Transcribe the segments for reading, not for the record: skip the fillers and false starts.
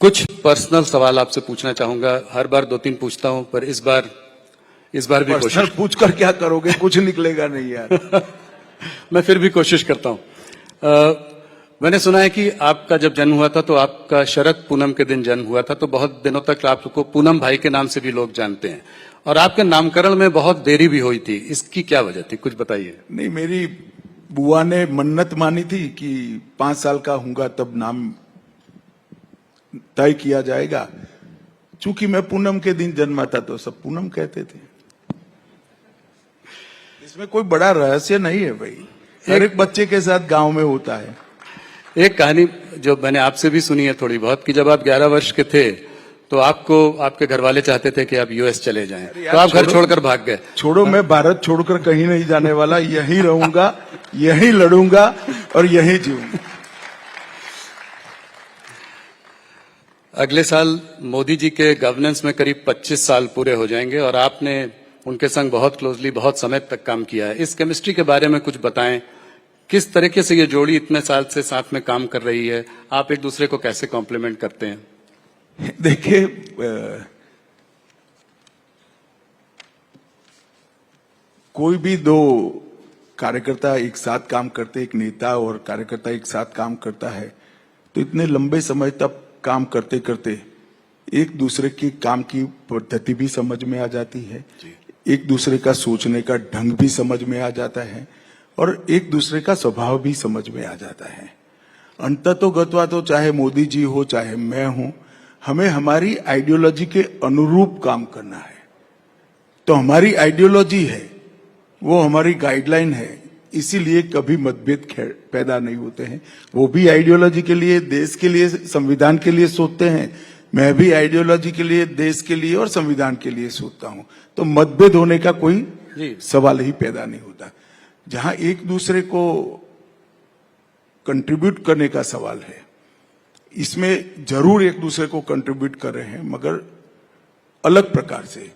कुछ पर्सनल सवाल आपसे पूछना चाहूंगा। हर बार 2-3 पूछता हूं, पर इस बार भी कोशिश। पूछकर क्या करोगे, कुछ निकलेगा नहीं यार। मैं फिर भी कोशिश करता हूं। मैंने सुना है कि आपका जब जन्म हुआ था तो आपका शरद पूनम के दिन जन्म हुआ था, तो बहुत दिनों तक आपको पूनम भाई के नाम से भी लोग जानते हैं, और आपके नामकरण में बहुत देरी भी हुई थी। इसकी क्या वजह थी, कुछ बताइए। नहीं, मेरी बुआ ने मन्नत मानी थी कि 5 साल का हूंगा तब नाम तय किया जाएगा। चूंकि मैं पूनम के दिन जन्मा था तो सब पूनम कहते थे। इसमें कोई बड़ा रहस्य नहीं है भाई, हर एक बच्चे के साथ गांव में होता है। एक कहानी जो मैंने आपसे भी सुनी है थोड़ी बहुत, कि जब आप 11 वर्ष के थे तो आपको आपके घर वाले चाहते थे कि आप यूएस चले जाएं, तो आप घर छोड़कर भाग गए। छोड़ो, मैं भारत छोड़कर कहीं नहीं जाने वाला, यहीं रहूंगा, यहीं लड़ूंगा और यहीं जीऊंगा। अगले साल मोदी जी के गवर्नेंस में करीब 25 साल पूरे हो जाएंगे, और आपने उनके संग बहुत क्लोजली बहुत समय तक काम किया है। इस केमिस्ट्री के बारे में कुछ बताएं, किस तरीके से ये जोड़ी इतने साल से साथ में काम कर रही है, आप एक दूसरे को कैसे कॉम्प्लीमेंट करते हैं? देखिए, कोई भी दो कार्यकर्ता एक साथ काम करते, एक नेता और कार्यकर्ता एक साथ काम करता है, तो इतने लंबे समय तक काम करते करते एक दूसरे की काम की पद्धति भी समझ में आ जाती है, एक दूसरे का सोचने का ढंग भी समझ में आ जाता है, और एक दूसरे का स्वभाव भी समझ में आ जाता है। अंततोगत्वा तो चाहे मोदी जी हो चाहे मैं हूं, हमें हमारी आइडियोलॉजी के अनुरूप काम करना है। तो हमारी आइडियोलॉजी है, वो हमारी गाइडलाइन है, इसीलिए कभी मतभेद पैदा नहीं होते हैं। वो भी आइडियोलॉजी के लिए, देश के लिए, संविधान के लिए सोचते हैं, मैं भी आइडियोलॉजी के लिए, देश के लिए और संविधान के लिए सोचता हूं। तो मतभेद होने का कोई सवाल ही पैदा नहीं होता। जहां एक दूसरे को कंट्रीब्यूट करने का सवाल है, इसमें जरूर एक दूसरे को कंट्रीब्यूट कर रहे हैं, मगर अलग प्रकार से।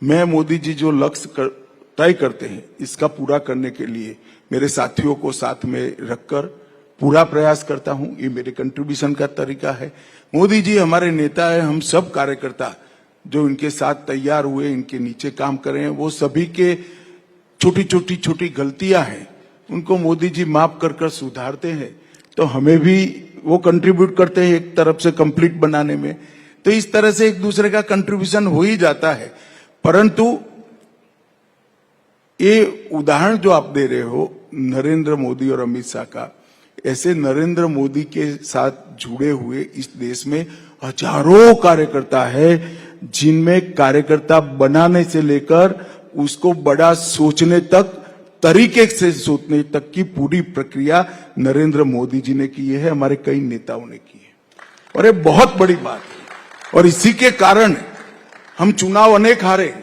मैं मोदी जी जो लक्ष्य तय करते हैं, इसका पूरा करने के लिए मेरे साथियों को साथ में रखकर पूरा प्रयास करता हूं। ये मेरे कंट्रीब्यूशन का तरीका है। मोदी जी हमारे नेता है, हम सब कार्यकर्ता जो इनके साथ तैयार हुए, इनके नीचे काम कर रहे हैं, वो सभी के छोटी गलतियां हैं, उनको मोदी जी माफ कर सुधारते हैं। तो हमें भी वो कंट्रीब्यूट करते हैं एक तरफ से कंप्लीट बनाने में। तो इस तरह से एक दूसरे का कंट्रीब्यूशन हो ही जाता है। परंतु ये उदाहरण जो आप दे रहे हो नरेंद्र मोदी और अमित शाह का, ऐसे नरेंद्र मोदी के साथ जुड़े हुए इस देश में हजारों कार्यकर्ता है, जिनमें कार्यकर्ता बनाने से लेकर उसको बड़ा सोचने तक, तरीके से सोचने तक की पूरी प्रक्रिया नरेंद्र मोदी जी ने की है, हमारे कई नेताओं ने की है, और ये बहुत बड़ी बात है। और इसी के कारण हम चुनाव अनेक हारे,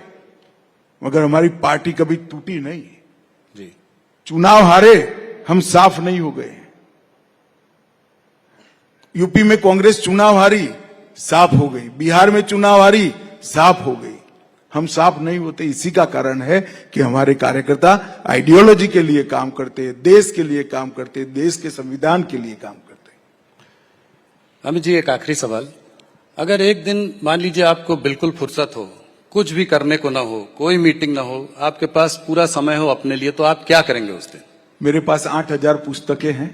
मगर हमारी पार्टी कभी टूटी नहीं जी। चुनाव हारे, हम साफ नहीं हो गए। यूपी में कांग्रेस चुनाव हारी, साफ हो गई। बिहार में चुनाव हारी, साफ हो गई। हम साफ नहीं होते, इसी का कारण है कि हमारे कार्यकर्ता आइडियोलॉजी के लिए काम करते हैं, देश के लिए काम करते हैं, देश के संविधान के लिए काम करते हैं। अमित जी, एक आखिरी सवाल। अगर एक दिन मान लीजिए आपको बिल्कुल फुर्सत हो, कुछ भी करने को ना हो, कोई मीटिंग ना हो, आपके पास पूरा समय हो अपने लिए, तो आप क्या करेंगे उस दिन? मेरे पास 8000 पुस्तकें हैं,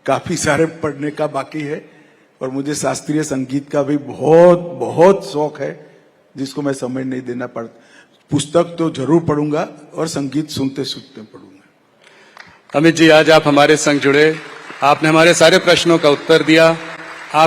काफी सारे पढ़ने का बाकी है, और मुझे शास्त्रीय संगीत का भी बहुत शौक है, जिसको मैं समय नहीं देना पड़ता। पुस्तक तो जरूर पढ़ूंगा और संगीत सुनते सुनते पढ़ूंगा। अमित जी, आज आप हमारे संग जुड़े, आपने हमारे सारे प्रश्नों का उत्तर दिया।